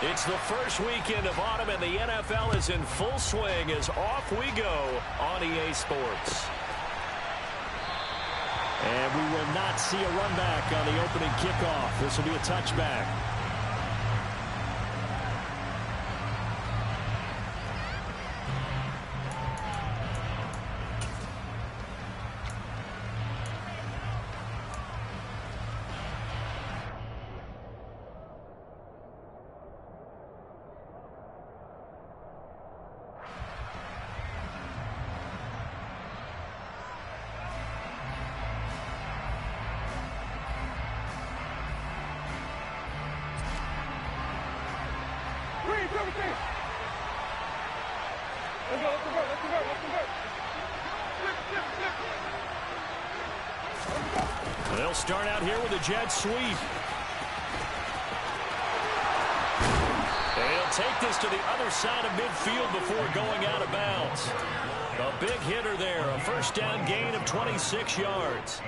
It's the first weekend of autumn, and the NFL is in full swing as off we go on EA Sports. And we will not see a run back on the opening kickoff. This will be a touchback. They'll start out here with a jet sweep. They'll take this to the other side of midfield before going out of bounds. A big hitter there, a first down gain of 26 yards.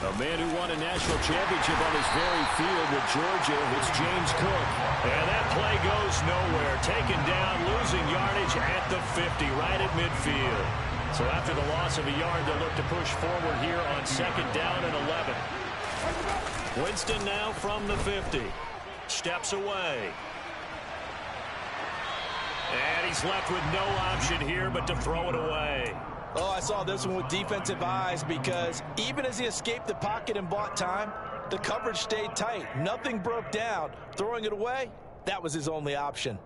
A man who won a national championship on this very field with Georgia, it's James Cook. And that play goes nowhere. Taken down, losing yardage at the 50, right at midfield. So after the loss of a yard, they'll look to push forward here on second down and 11. Winston now from the 50. Steps away. And he's left with no option here but to throw it away. Oh, I saw this one with defensive eyes because even as he escaped the pocket and bought time, the coverage stayed tight. Nothing broke down. Throwing it away, that was his only option.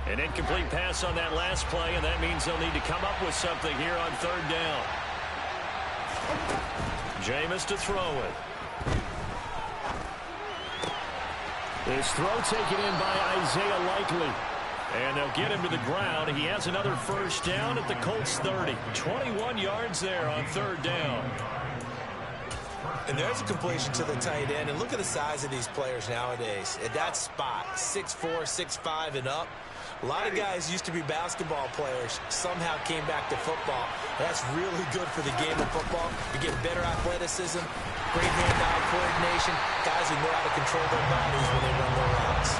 An incomplete pass on that last play, and that means they'll need to come up with something here on third down. Jameis to throw it. This throw taken in by Isaiah Likely. And they'll get him to the ground. He has another first down at the Colts 30. 21 yards there on third down. And there's a completion to the tight end. And look at the size of these players nowadays. At that spot, 6'4", 6'5", and up. A lot of guys used to be basketball players, somehow came back to football. That's really good for the game of football. You get better athleticism, great hand-eye coordination, guys who know how to control their bodies when they run their routes.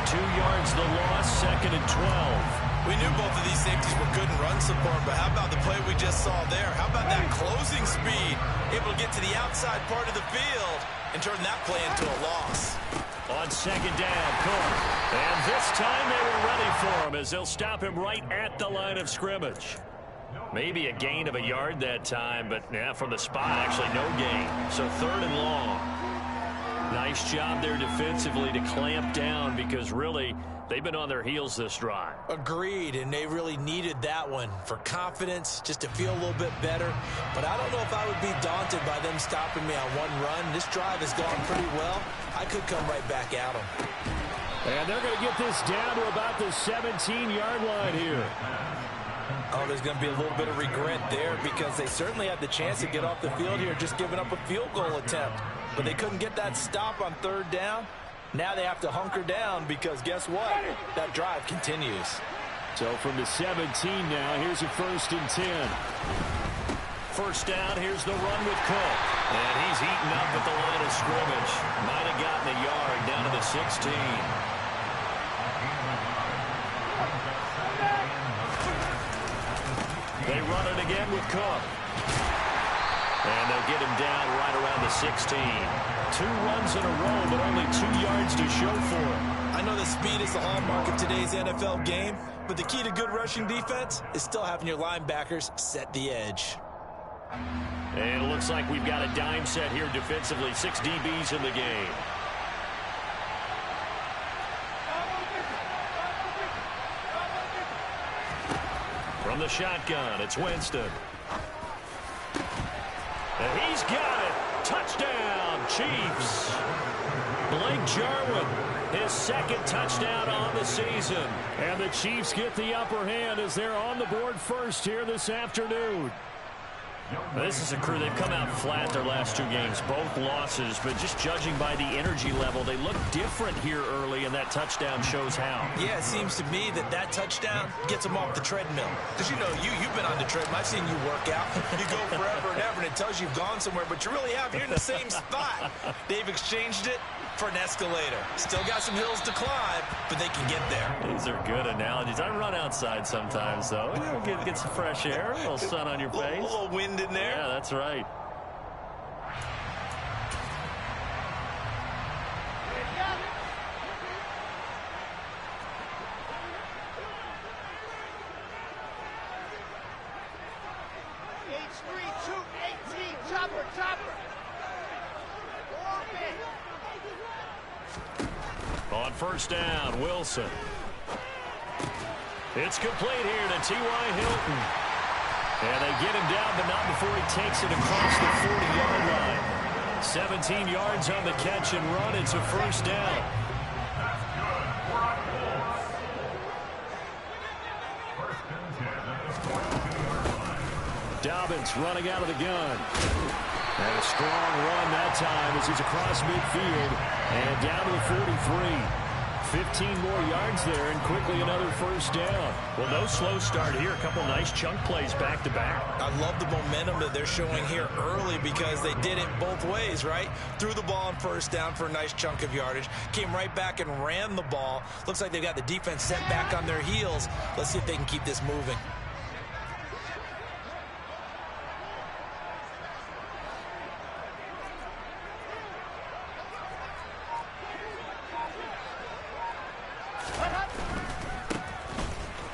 2 yards the loss, second and 12. We knew both of these safeties were good in run support, but how about the play we just saw there? How about that closing speed? Able to get to the outside part of the field and turn that play into a loss. On second down, Cook. And this time they were ready for him as they'll stop him right at the line of scrimmage. Maybe a gain of a yard that time, but yeah, from the spot, actually no gain. So third and long. Nice job there defensively to clamp down because really they've been on their heels this drive. Agreed, and they really needed that one for confidence, just to feel a little bit better. But I don't know if I would be daunted by them stopping me on one run. This drive has gone pretty well. I could come right back at them. And they're going to get this down to about the 17-yard line here. Oh, there's going to be a little bit of regret there because they certainly had the chance to get off the field here, just giving up a field goal attempt. But they couldn't get that stop on third down. Now they have to hunker down because guess what? That drive continues. So from the 17 now, here's a first and 10. First down, here's the run with Cook. And he's eaten up at the line of scrimmage. Might have gotten a yard down to the 16. They run it again with Cook. And they'll get him down right around the 16. 2 runs in a row, but only 2 yards to show for it. I know the speed is the hallmark of today's NFL game, but the key to good rushing defense is still having your linebackers set the edge. And it looks like we've got a dime set here defensively. 6 DBs in the game. From the shotgun, it's Winston. And he's got it. Touchdown, Chiefs. Blake Jarwin, his second touchdown on the season. And the Chiefs get the upper hand as they're on the board first here this afternoon. This is a crew. They've come out flat their last 2 games, both losses, but just judging by the energy level, they look different here early, and that touchdown shows how. Yeah, it seems to me that touchdown gets them off the treadmill. Because, you know, you've been on the treadmill. I've seen you work out. You go forever and ever, and it tells you you've gone somewhere, but you really have. You're in the same spot. They've exchanged it for an escalator. Still got some hills to climb, but they can get there. These are good analogies. I run outside sometimes, though. Get some fresh air, a little sun on your face. A little wind in there. Yeah, that's right. On first down, Wilson. It's complete here to T.Y. Hilton. And they get him down, but not before he takes it across the 40-yard line. 17 yards on the catch and run. It's a first down. Dobbins running out of the gun. And a strong run that time as he's across midfield and down to the 43. 15 more yards there and quickly another first down. Well, no slow start here. A couple nice chunk plays back-to-back. I love the momentum that they're showing here early because they did it both ways, right? Threw the ball on first down for a nice chunk of yardage. Came right back and ran the ball. Looks like they've got the defense set back on their heels. Let's see if they can keep this moving.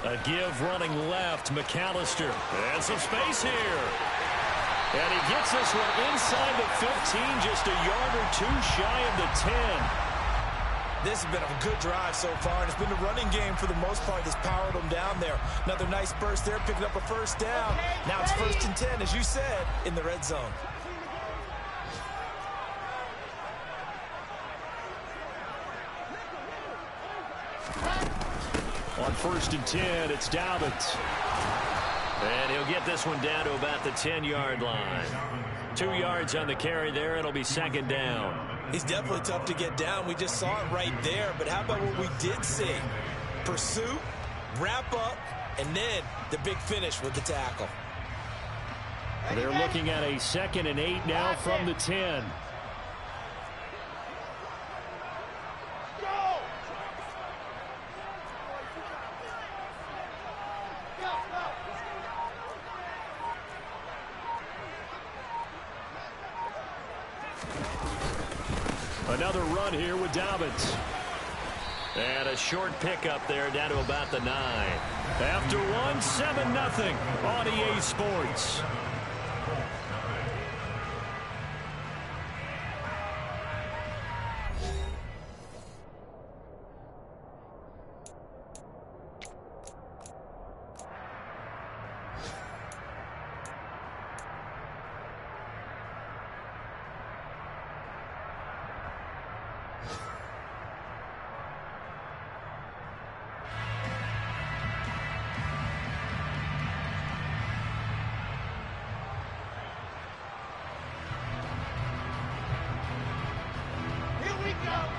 A give running left, McAllister. And some space here. And he gets this one inside the 15, just a yard or two shy of the 10. This has been a good drive so far, and it's been the running game for the most part that's powered them down there. Another nice burst there, picking up a first down. Now it's 1st and 10, as you said, in the red zone. On 1st and 10, it's Dobbins. And he'll get this one down to about the 10-yard line. 2 yards on the carry there. It'll be second down. He's definitely tough to get down. We just saw it right there. But how about what we did see? Pursuit, wrap up, and then the big finish with the tackle. They're looking at a 2nd and 8 now from the 10. Another run here with Dobbins. And a short pickup there down to about the 9. After one, 7-0 on EA Sports.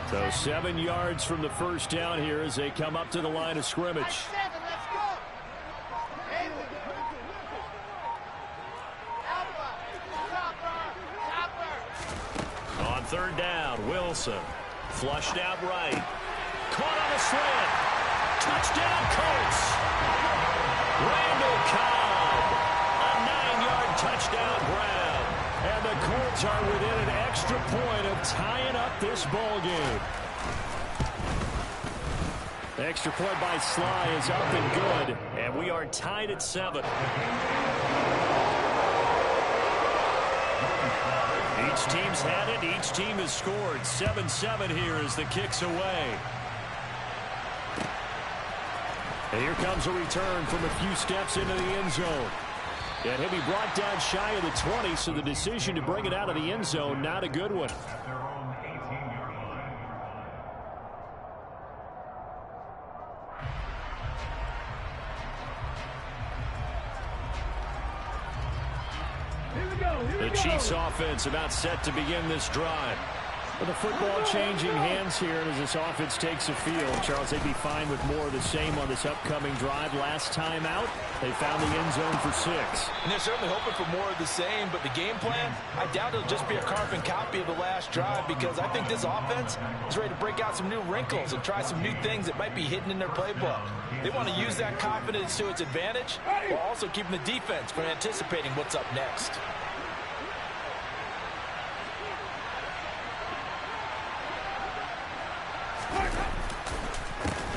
So 7 yards from the first down here as they come up to the line of scrimmage. On 3rd down, Wilson. Flushed out right. Caught on a slant. Touchdown, Colts. Randall Cobb. A 9-yard touchdown grab. And the Colts are within an extra point of tying up this ball game. The extra point by Sly is up and good. And we are tied at 7. Each team's had it. Each team has scored. 7-7 here as the kick's away. And here comes a return from a few steps into the end zone. And he'll be brought down shy of the 20, so the decision to bring it out of the end zone, not a good one. The Chiefs offense about set to begin this drive. With the football changing hands here as this offense takes the field, Charles, they'd be fine with more of the same on this upcoming drive. Last time out, they found the end zone for 6. And they're certainly hoping for more of the same, but the game plan, I doubt it'll just be a carbon copy of the last drive, because I think this offense is ready to break out some new wrinkles and try some new things that might be hidden in their playbook. They want to use that confidence to its advantage while also keeping the defense from anticipating what's up next.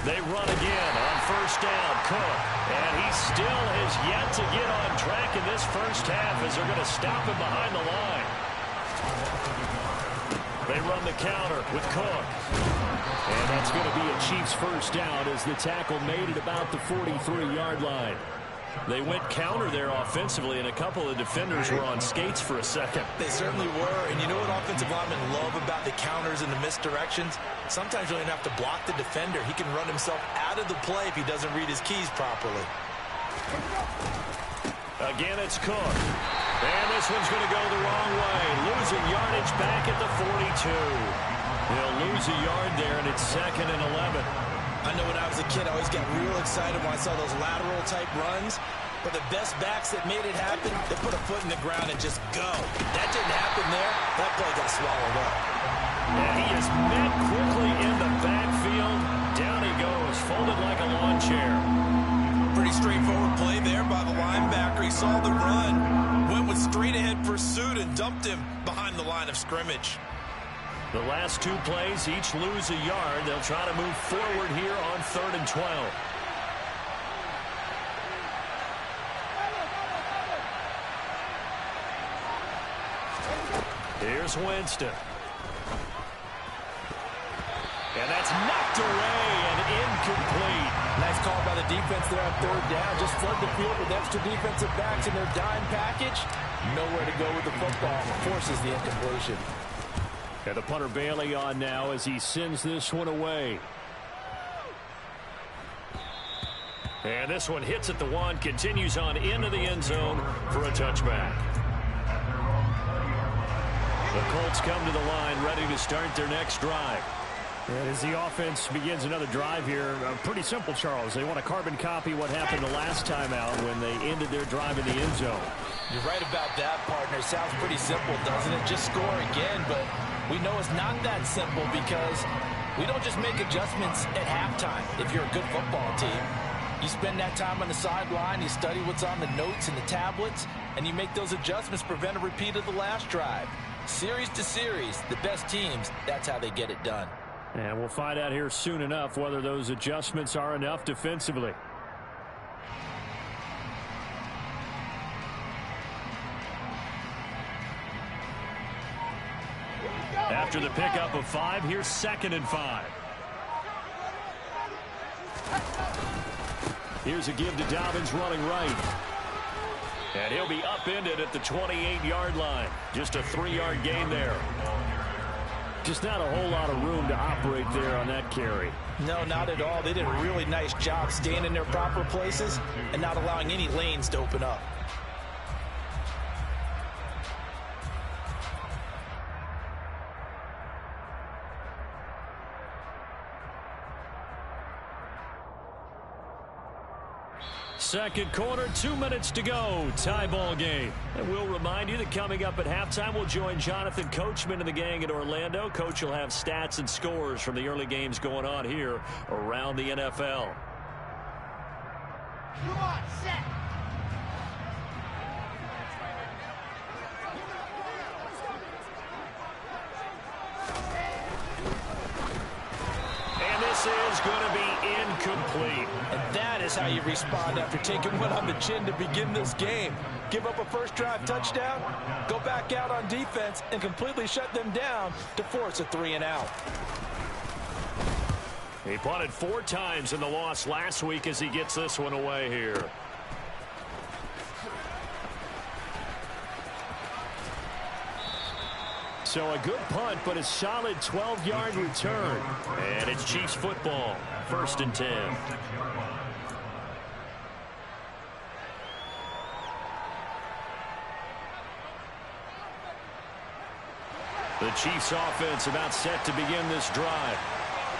They run again on first down. Cook. And he still has yet to get on track in this first half as they're going to stop him behind the line. They run the counter with Cook. And that's going to be a Chiefs first down as the tackle made it about the 43-yard line. They went counter there offensively, and a couple of defenders were on skates for a second. They certainly were, and you know what offensive linemen love about the counters and the misdirections? Sometimes you don't even have to block the defender. He can run himself out of the play if he doesn't read his keys properly. Again, it's Cook. And this one's going to go the wrong way. Losing yardage back at the 42. They'll lose a yard there, and it's 2nd and 11. I know when I was a kid, I always got real excited when I saw those lateral-type runs. But the best backs that made it happen, they put a foot in the ground and just go. That didn't happen there. That play got swallowed up. And he is met quickly in the backfield. Down he goes, folded like a lawn chair. Pretty straightforward play there by the linebacker. He saw the run, went with straight-ahead pursuit, and dumped him behind the line of scrimmage. The last 2 plays each lose a yard. They'll try to move forward here on 3rd and 12. Here's Winston. And that's knocked away and incomplete. Nice call by the defense there on 3rd down. Just flood the field with extra defensive backs in their dime package. Nowhere to go with the football. Forces the incompletion. And the punter Bailey on now as he sends this one away. And this one hits at the 1, continues on into the end zone for a touchback. The Colts come to the line ready to start their next drive. And as the offense begins another drive here, pretty simple, Charles. They want to carbon copy what happened the last time out when they ended their drive in the end zone. You're right about that, partner. Sounds pretty simple, doesn't it? Just score again, but we know it's not that simple because we don't just make adjustments at halftime if you're a good football team. You spend that time on the sideline, you study what's on the notes and the tablets, and you make those adjustments to prevent a repeat of the last drive. Series to series, the best teams, that's how they get it done. And we'll find out here soon enough whether those adjustments are enough defensively. After the pickup of 5, here's 2nd and 5. Here's a give to Dobbins running right. And he'll be upended at the 28-yard line. Just a 3-yard gain there. Just not a whole lot of room to operate there on that carry. No, not at all. They did a really nice job staying in their proper places and not allowing any lanes to open up. Second quarter, 2 minutes to go. Tie ball game. And we'll remind you that coming up at halftime, we'll join Jonathan Coachman and the gang in Orlando. Coach will have stats and scores from the early games going on here around the NFL. Come on, set. And this is going to be incomplete. And that is how you respond after taking one on the chin to begin this game. Give up a first drive touchdown, go back out on defense, and completely shut them down to force a 3-and-out. He punted 4 times in the loss last week as he gets this one away here. So a good punt, but a solid 12-yard return. And it's Chiefs football, 1st and 10. The Chiefs offense about set to begin this drive.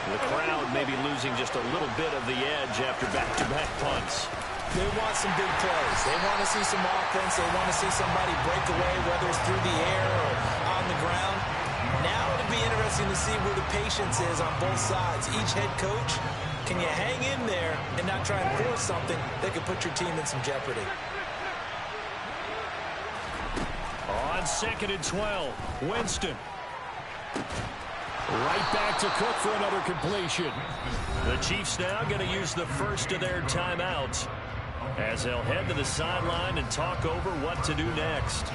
The crowd may be losing just a little bit of the edge after back-to-back punts. They want some big plays. They want to see some offense. They want to see somebody break away, whether it's through the air or on the ground. Now it'll be interesting to see where the patience is on both sides. Each head coach, can you hang in there and not try and force something that could put your team in some jeopardy? On 2nd and 12, Winston. Right back to Cook for another completion. The Chiefs now going to use the first of their timeouts as they'll head to the sideline and talk over what to do next.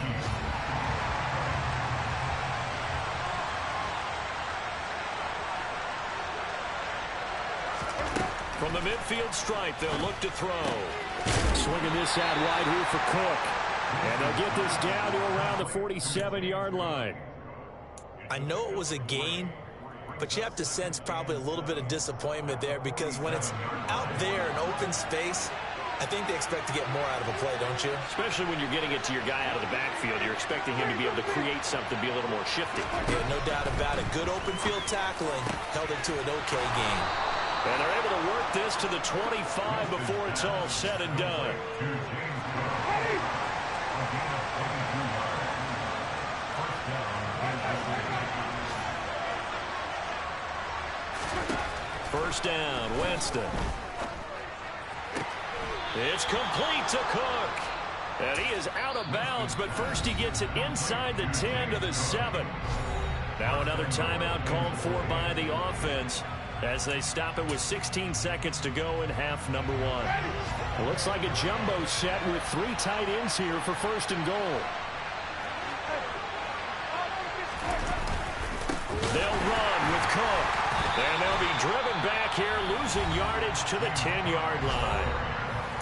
From the midfield stripe, they'll look to throw. Swinging this out wide here for Cook. And they'll get this down to around the 47-yard line. I know it was a gain, but you have to sense probably a little bit of disappointment there because when it's out there in open space, I think they expect to get more out of a play, don't you? Especially when you're getting it to your guy out of the backfield. You're expecting him to be able to create something, be a little more shifty. Yeah, no doubt about it. Good open field tackling held it to an okay game. And they're able to work this to the 25 before it's all said and done. First down, Winston. It's complete to Cook. And he is out of bounds, but first he gets it inside the 10 to the 7. Now another timeout called for by the offense as they stop it with 16 seconds to go in half number 1. Well, looks like a jumbo set with 3 tight ends here for first and goal. They'll run with Cook. And they'll be driven back here, losing yardage to the 10-yard line.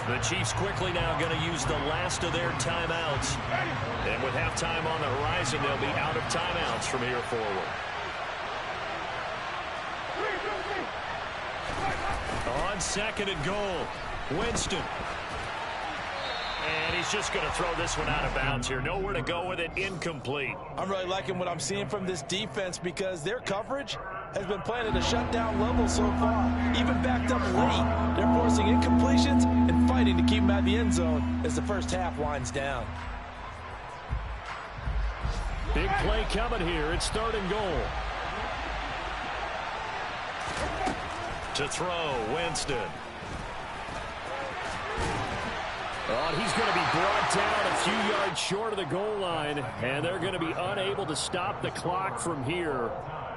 The Chiefs quickly now going to use the last of their timeouts. And with halftime on the horizon, they'll be out of timeouts from here forward. On 2nd and goal, Winston. And he's just going to throw this one out of bounds here. Nowhere to go with it, incomplete. I'm really liking what I'm seeing from this defense because their coverage has been playing at a shutdown level so far. Even backed up late, they're forcing incompletions and fighting to keep them out of the end zone as the first half winds down. Big play coming here. It's 3rd and goal. To throw, Winston. Oh, he's going to be brought down a few yards short of the goal line, and they're going to be unable to stop the clock from here.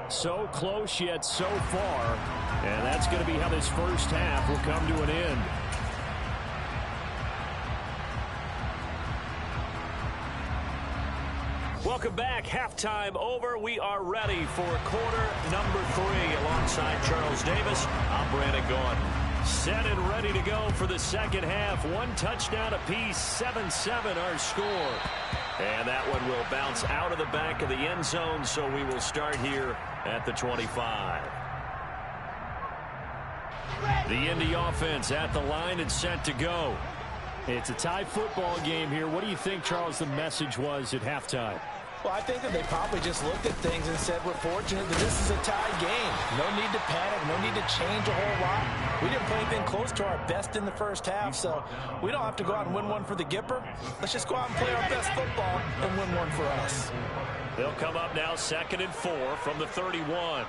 So close yet so far, and that's going to be how this first half will come to an end. Welcome back. Halftime over. We are ready for quarter number 3. Alongside Charles Davis, I'm Brandon Gaughan. Set and ready to go for the second half. 1 touchdown apiece, 7-7 our score. And that one will bounce out of the back of the end zone, so we will start here at the 25. The Indy offense at the line and set to go. It's a tie football game here. What do you think, Charles, the message was at halftime? Well, I think that they probably just looked at things and said, we're fortunate that this is a tie game. No need to panic, no need to change a whole lot. We didn't play anything close to our best in the first half, so we don't have to go out and win one for the Gipper. Let's just go out and play our best football and win one for us. They'll come up now 2nd and 4 from the 31.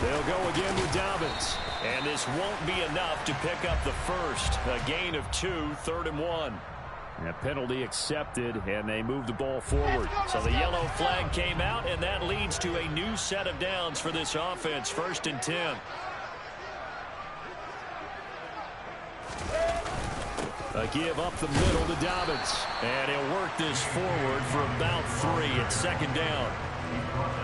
They'll go again with Dobbins. And this won't be enough to pick up the first. A gain of 2, 3rd and 1. And a penalty accepted, and they move the ball forward. So the yellow flag came out, and that leads to a new set of downs for this offense. 1st and 10. A give up the middle to Dobbins. And he'll work this forward for about 3 at 2nd down.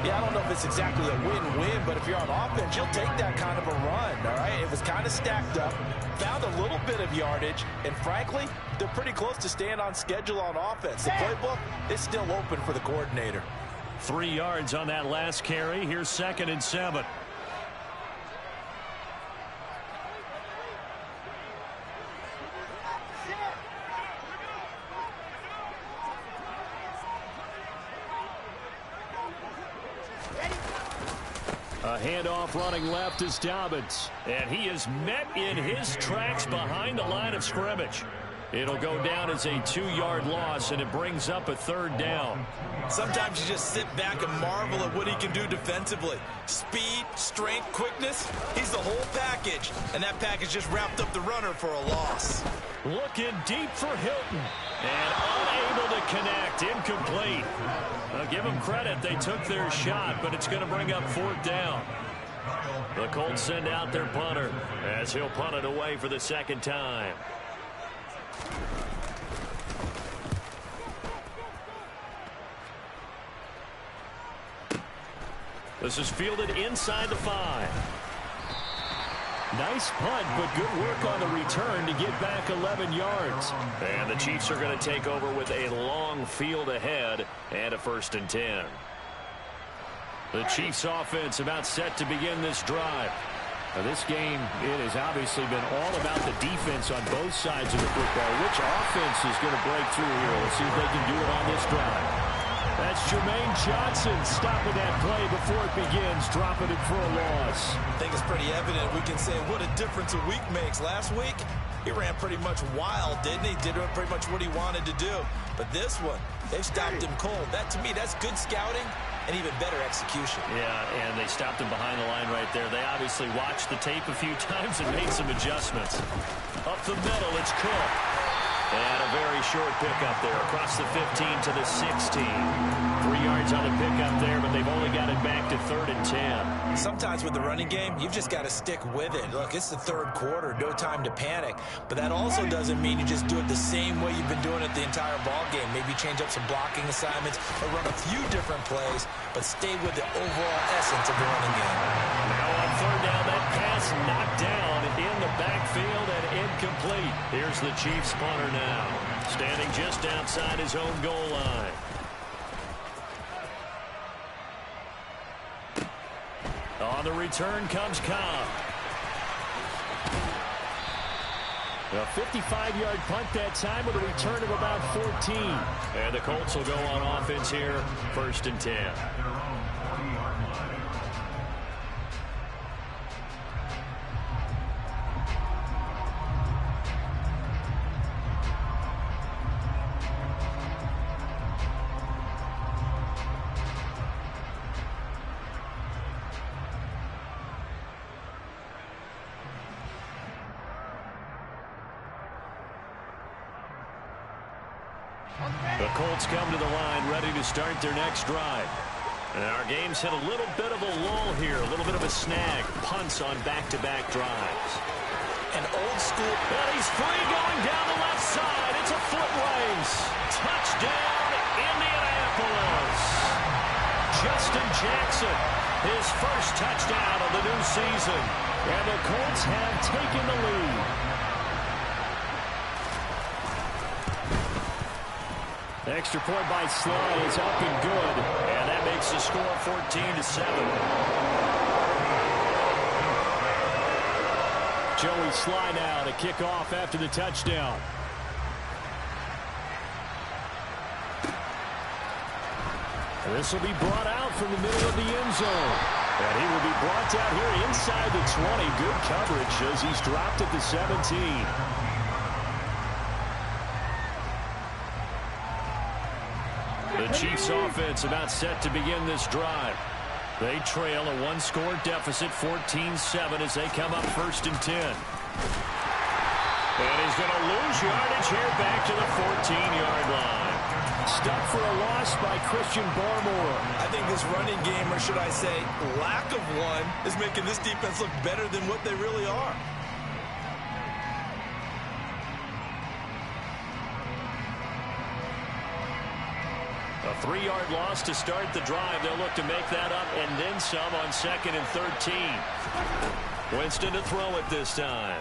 Yeah, I don't know if it's exactly a win-win, but if you're on offense, you'll take that kind of a run, all right? It was kind of stacked up, found a little bit of yardage, and frankly, they're pretty close to staying on schedule on offense. The playbook is still open for the coordinator. 3 yards on that last carry. Here's 2nd and 7. A handoff running left is Dobbins. And he is met in his tracks behind the line of scrimmage. It'll go down as a 2-yard loss, and it brings up a 3rd down. Sometimes you just sit back and marvel at what he can do defensively. Speed, strength, quickness, he's the whole package. And that package just wrapped up the runner for a loss. Looking deep for Hilton. And unable to connect. Incomplete. I'll give them credit. They took their shot, but it's going to bring up 4th down. The Colts send out their punter as he'll punt it away for the 2nd time. This is fielded inside the 5. Nice punt, but good work on the return to get back 11 yards. And the Chiefs are going to take over with a long field ahead and a 1st and 10. The Chiefs offense about set to begin this drive. Now this game, it has obviously been all about the defense on both sides of the football. Which offense is going to break through here? Let's see if they can do it on this drive. That's Jermaine Johnson stopping that play before it begins, dropping it for a loss. I think it's pretty evident. We can say what a difference a week makes. Last week, he ran pretty much wild, didn't he? Did pretty much what he wanted to do. But this one, they stopped him cold. That, to me, that's good scouting and even better execution. Yeah, and they stopped him behind the line right there. They obviously watched the tape a few times and made some adjustments. Up the middle, it's Cook. And a very short pickup there across the 15 to the 16. 3 yards on the pickup there, but they've only got it back to 3rd and 10. Sometimes with the running game, you've just got to stick with it. Look, it's the 3rd quarter, no time to panic. But that also doesn't mean you just do it the same way you've been doing it the entire ball game. Maybe change up some blocking assignments or run a few different plays, but stay with the overall essence of the running game. Now on 3rd down, that pass knocked down in the backfield and incomplete. Here's the Chiefs punter now, standing just outside his own goal line. On the return comes Cobb. A 55-yard punt that time with a return of about 14. And the Colts will go on offense here, 1st and 10. The Colts come to the line ready to start their next drive. And our game's hit a little bit of a lull here, a little bit of a snag. Punts on back-to-back drives. An old school. And he's free going down the left side. It's a foot race. Touchdown, Indianapolis. Justin Jackson, his first touchdown of the new season. And the Colts have taken the lead. Extra point by Sly is up and good. And that makes the score 14-7. Joey Sly now to kick off after the touchdown. This will be brought out from the middle of the end zone. And he will be brought out here inside the 20. Good coverage as he's dropped at the 17. The Chiefs offense about set to begin this drive. They trail a 1-score deficit, 14-7, as they come up 1st and 10. And he's going to lose yardage here back to the 14-yard line. Stuck for a loss by Christian Barmore. I think this running game, or should I say lack of one, is making this defense look better than what they really are. A 3-yard loss to start the drive. They'll look to make that up and then some on 2nd and 13. Winston to throw it this time.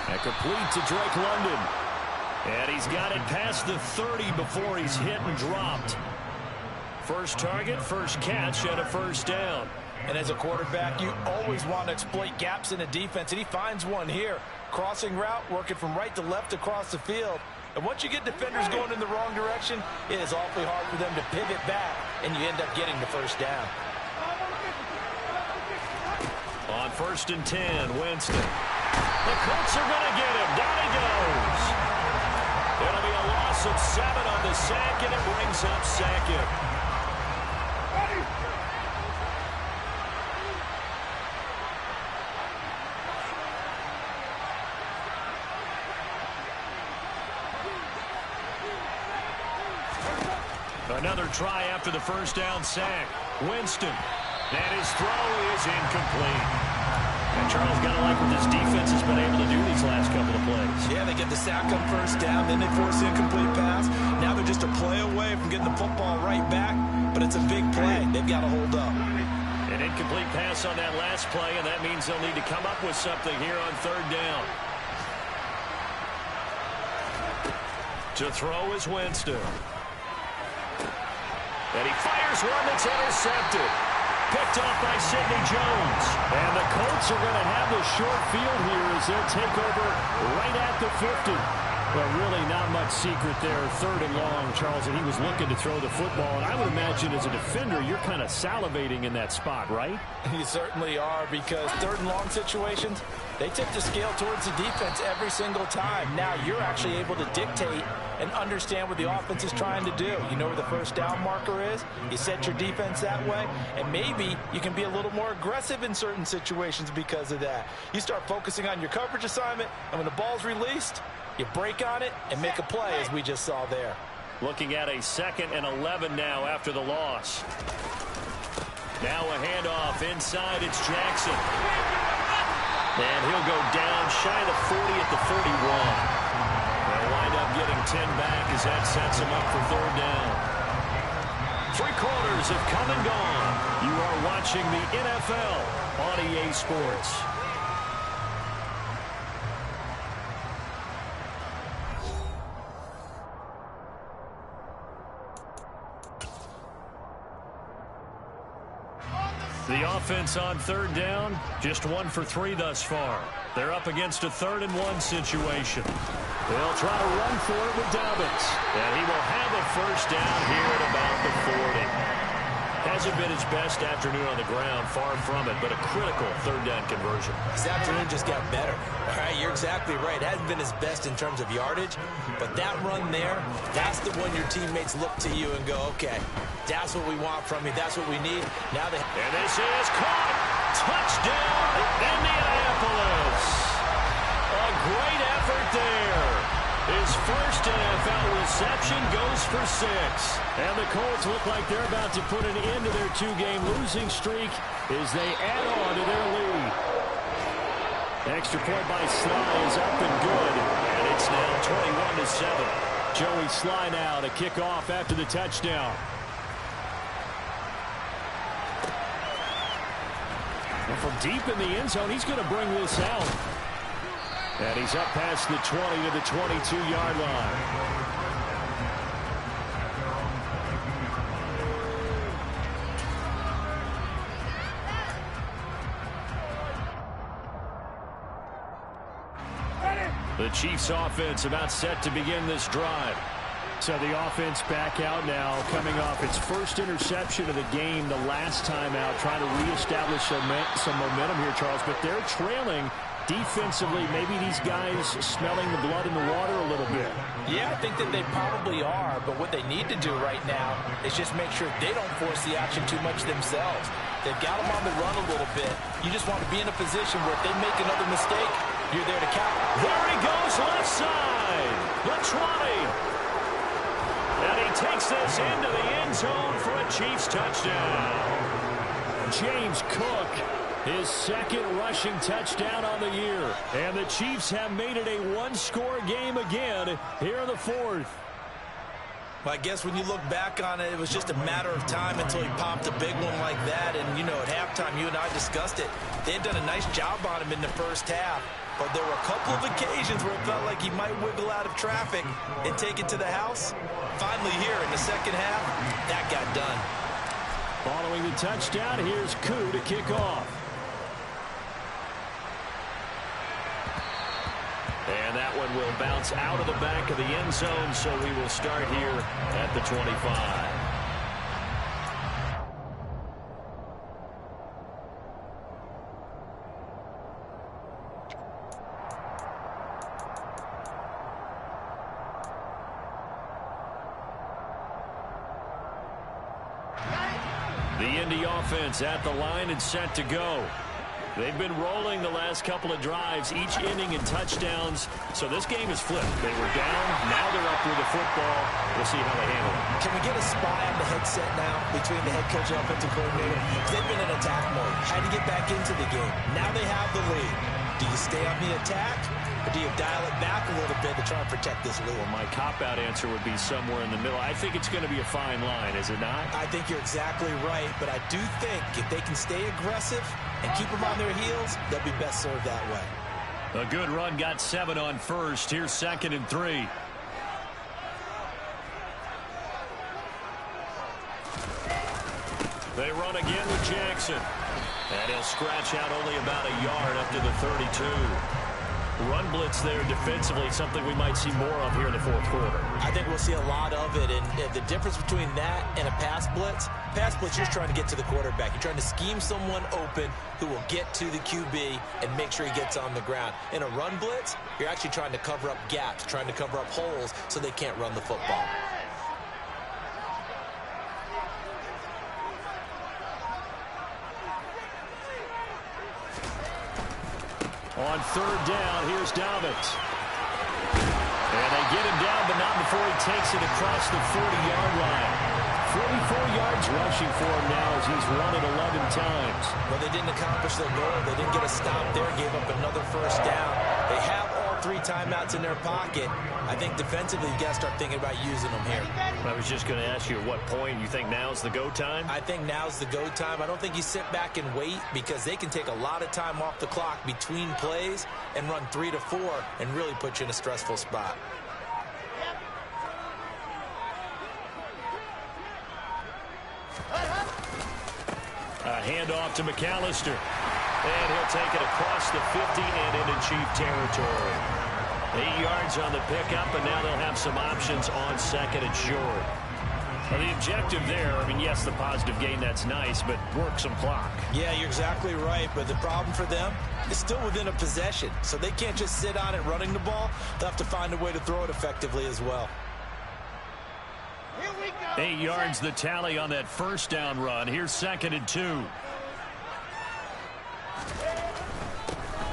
And complete to Drake London. And he's got it past the 30 before he's hit and dropped. First target, first catch, and a 1st down. And as a quarterback, you always want to exploit gaps in the defense, and he finds one here. Crossing route, working from right to left across the field. And once you get defenders going in the wrong direction, it is awfully hard for them to pivot back, and you end up getting the 1st down. On 1st and 10, Winston. The Colts are going to get him. Down he goes. It'll be a loss of 7 on the sack, and it brings up 2nd. Another try after the first down sack. Winston. And his throw is incomplete. And Charles got to like what this defense has been able to do these last couple of plays. Yeah, they get the sack on first down, then they force the incomplete pass. Now they're just a play away from getting the football right back, but it's a big play. They've got to hold up. An incomplete pass on that last play, and that means they'll need to come up with something here on 3rd down. To throw is Winston. And he fires one that's intercepted. Picked off by Sidney Jones. And the Colts are going to have the short field here as they'll take over right at the 50. But really not much secret there. 3rd and long, Charles, and he was looking to throw the football. And I would imagine as a defender, you're kind of salivating in that spot, right? You certainly are, because 3rd and long situations, they tip the scale towards the defense every single time. Now you're actually able to dictate and understand what the offense is trying to do. You know where the first down marker is. You set your defense that way, and maybe you can be a little more aggressive in certain situations because of that. You start focusing on your coverage assignment, and when the ball's released, you break on it and make a play, as we just saw there. Looking at a 2nd and 11 now after the loss. Now a handoff inside. It's Jackson. And he'll go down shy of the 40 at the 41. They'll wind up getting 10 back as that sets him up for 3rd down. 3 quarters have come and gone. You are watching the NFL on EA Sports. The offense on 3rd down, just 1 for 3 thus far. They're up against a 3rd and 1 situation. They'll try to run for it with Dobbins. And he will have a first down here at about the 40. Hasn't been his best afternoon on the ground, far from it, but a critical 3rd down conversion. His afternoon just got better. All right, you're exactly right. It hasn't been his best in terms of yardage, but that run there, that's the one your teammates look to you and go, okay, that's what we want from you. That's what we need. Now they... And this is caught. Touchdown, Indianapolis. A great effort there. His first NFL reception goes for 6. And the Colts look like they're about to put an end to their 2-game losing streak as they add on to their lead. Extra point by Sly is up and good. And it's now 21-7. Joey Sly now to kick off after the touchdown. And from deep in the end zone, he's going to bring this out. And he's up past the 20 to the 22-yard line. The Chiefs offense about set to begin this drive. So the offense back out now, coming off its first interception of the game the last time out, trying to reestablish some momentum here, Charles. But they're trailing defensively. Maybe these guys smelling the blood in the water a little bit. Yeah, I think that they probably are. But what they need to do right now is just make sure they don't force the action too much themselves. They've got them on the run a little bit. You just want to be in a position where if they make another mistake, you're there to counter. There he goes, left side. The 20. And he takes this into the end zone for a Chiefs touchdown. James Cook, his 2nd rushing touchdown on the year. And the Chiefs have made it a 1-score game again here in the 4th. Well, I guess when you look back on it, it was just a matter of time until he popped a big one like that. And, you know, at halftime, you and I discussed it. They had done a nice job on him in the first half. But there were a couple of occasions where it felt like he might wiggle out of traffic and take it to the house. Finally here in the second half, that got done. Following the touchdown, here's Koo to kick off. And that one will bounce out of the back of the end zone, so we will start here at the 25. The Indy offense at the line and set to go. They've been rolling the last couple of drives, each inning in touchdowns. So this game is flipped. They were down. Now they're up with the football. We'll see how they handle it. Can we get a spy on the headset now between the head coach and offensive coordinator? Because they've been in attack mode. Had to get back into the game. Now they have the lead. Do you stay on the attack, or do you dial it back a little bit to try and protect this lead? Well, my cop-out answer would be somewhere in the middle. I think it's going to be a fine line, is it not? I think you're exactly right, but I do think if they can stay aggressive and keep them on their heels, they'll be best served that way. A good run, got 7 on first. Here's 2nd and 3. They run again with Jackson. And he'll scratch out only about a yard up to the 32. Run blitz there defensively, something we might see more of here in the fourth quarter. I think we'll see a lot of it, and the difference between that and a pass blitz, you're trying to get to the quarterback. You're trying to scheme someone open who will get to the QB and make sure he gets on the ground. In a run blitz, you're actually trying to cover up gaps, trying to cover up holes so they can't run the football. On 3rd down, here's Dobbins. And they get him down, but not before he takes it across the 40-yard line. 44 yards rushing for him now as he's run it 11 times. Well, they didn't accomplish their goal. They didn't get a stop there, gave up another 1st down. They have all 3 timeouts in their pocket. I think defensively, you got to start thinking about using them here. I was just going to ask you at what point you think now's the go time? I think now's the go time. I don't think you sit back and wait because they can take a lot of time off the clock between plays and run 3 to 4 and really put you in a stressful spot. A handoff to McAllister. And he'll take it across the 50 and into Chief territory. 8 yards on the pickup, and now they'll have some options on 2nd and short. Well, the objective there, I mean, yes, the positive gain, that's nice, but work some clock. Yeah, you're exactly right, but the problem for them is still within a possession, so they can't just sit on it running the ball. They'll have to find a way to throw it effectively as well. 8 yards the tally on that 1st down run. Here's 2nd and 2.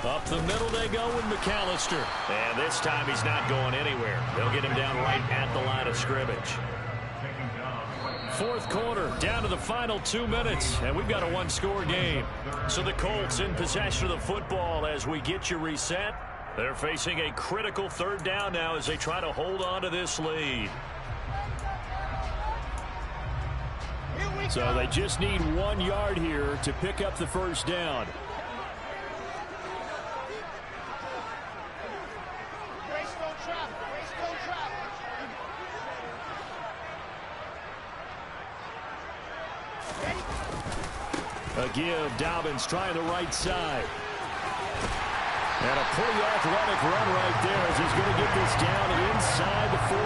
Up the middle they go with McAllister. And this time he's not going anywhere. They'll get him down right at the line of scrimmage. 4th quarter, down to the final 2 minutes, and we've got a 1-score game. So the Colts in possession of the football as we get you reset. They're facing a critical 3rd down now as they try to hold on to this lead. So they just need 1 yard here to pick up the 1st down. A give, Dobbins trying the right side. And a pretty athletic run right there as he's going to get this down inside the 40.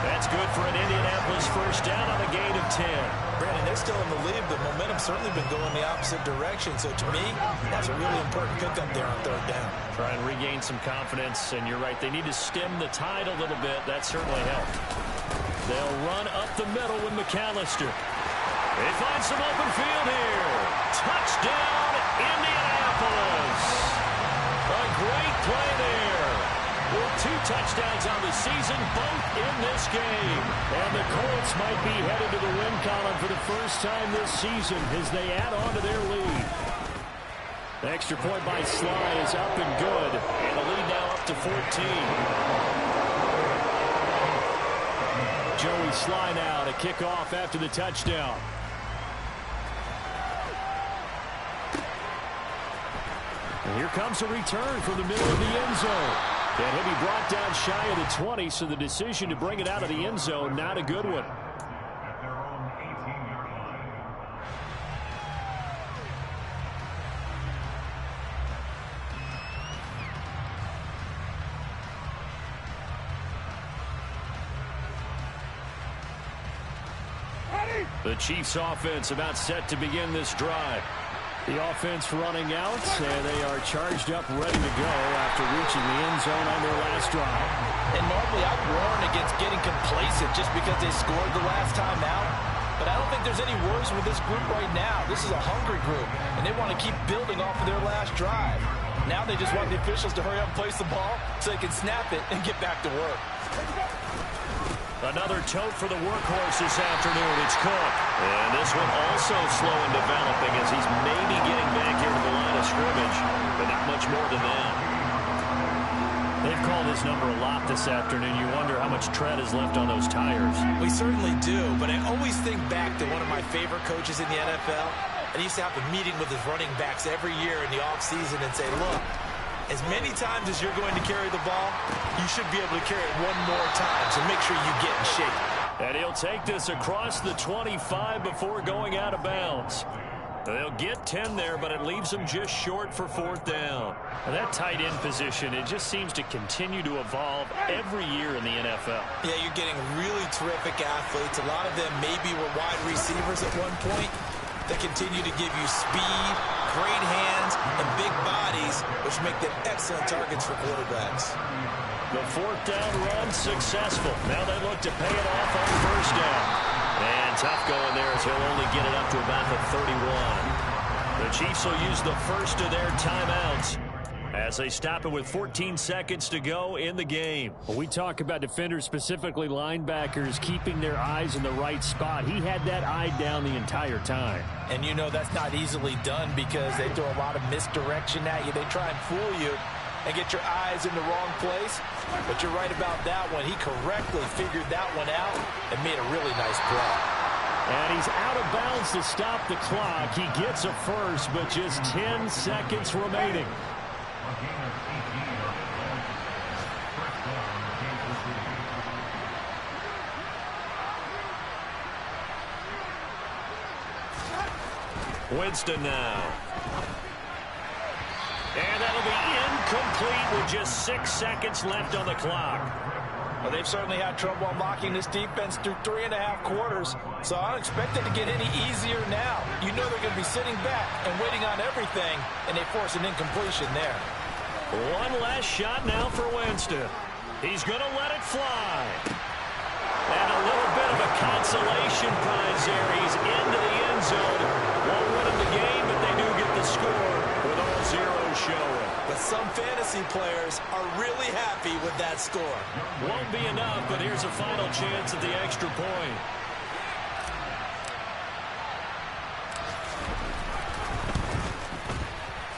That's good for an Indianapolis 1st down on a gain of 10. Brandon, they're still in the lead, but momentum's certainly been going the opposite direction. So to me, that's a really important pickup there on 3rd down. Try and regain some confidence, and you're right. They need to stem the tide a little bit. That certainly helped. They'll run up the middle with McAllister. They find some open field here. Touchdown, Indianapolis. A great play there. With 2 touchdowns on the season, both in this game. And the Colts might be headed to the win column for the first time this season as they add on to their lead. The extra point by Sly is up and good. And the lead now up to 14. Joey Sly now to kick off after the touchdown. And here comes a return from the middle of the end zone. And he'll be brought down shy of the 20, so the decision to bring it out of the end zone, not a good one. The Chiefs offense about set to begin this drive. The offense running out, and they are charged up, ready to go after reaching the end zone on their last drive. And normally I'd warn against getting complacent just because they scored the last time out. But I don't think there's any worries with this group right now. This is a hungry group, and they want to keep building off of their last drive. Now they just want the officials to hurry up and place the ball so they can snap it and get back to work. Another tote for the workhorse this afternoon. It's Cook. And this one also slow in developing as he's maybe getting back here to the line of scrimmage, but not much more than that. They've called his number a lot this afternoon. You wonder how much tread is left on those tires. We certainly do, but I always think back to one of my favorite coaches in the NFL. And he used to have a meeting with his running backs every year in the offseason and say, look, as many times as you're going to carry the ball, you should be able to carry it one more time, so make sure you get in shape. And he'll take this across the 25 before going out of bounds. They'll get 10 there, but it leaves them just short for 4th down. And that tight end position, it just seems to continue to evolve every year in the NFL. Yeah, you're getting really terrific athletes. A lot of them maybe were wide receivers at one point. They continue to give you speed, great hands, and big bodies, which make them excellent targets for quarterbacks. The 4th down run successful. Now they look to pay it off on 1st down. And tough going there as he'll only get it up to about the 31. The Chiefs will use the first of their timeouts as they stop it with 14 seconds to go in the game. When we talk about defenders, specifically linebackers, keeping their eyes in the right spot, he had that eye down the entire time. And you know that's not easily done because they throw a lot of misdirection at you. They try and fool you and get your eyes in the wrong place. But you're right about that one. He correctly figured that one out and made a really nice play. And he's out of bounds to stop the clock. He gets a first, but just 10 seconds remaining. Winston now. And that'll be incomplete with just 6 seconds left on the clock. Well, they've certainly had trouble unlocking this defense through 3.5 quarters, so I don't expect it to get any easier now. You know they're going to be sitting back and waiting on everything, and they force an incompletion there. One last shot now for Winston. He's going to let it fly. And a little bit of a consolation prize there. He's into the end zone. Won't win him the game, but they do get the score with all zeros showing. But some fantasy players are really happy with that score. Won't be enough, but here's a final chance at the extra point.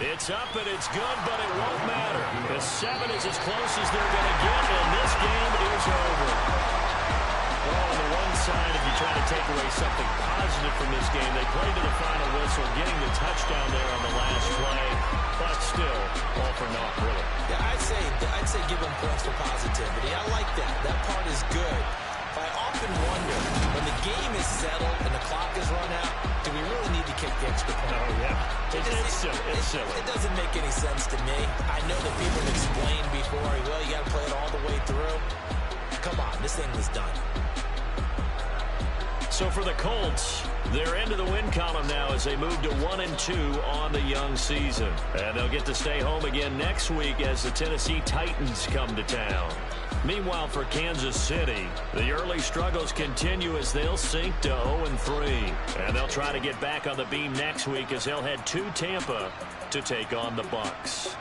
It's up and it's good, but it won't matter. The 7 is as close as they're going to get, and this game is over. Well, on the one side, if you try to take away something positive from this game, they played to the final whistle, getting the touchdown there on the last play, but still, all for naught, really. Yeah, I'd say give them points for positivity. I like that. That part is good. But I often wonder, when the game is settled and the clock is run out, do we really need to kick the extra point? Oh, yeah. It's silly. It's silly. It doesn't make any sense to me. I know that people have explained before, well, you got to play it all the way through. Come on, this thing was done. So for the Colts, they're into the win column now as they move to 1-2 on the young season. And they'll get to stay home again next week as the Tennessee Titans come to town. Meanwhile, for Kansas City, the early struggles continue as they'll sink to 0-3. And they'll try to get back on the beam next week as they'll head to Tampa to take on the Bucs.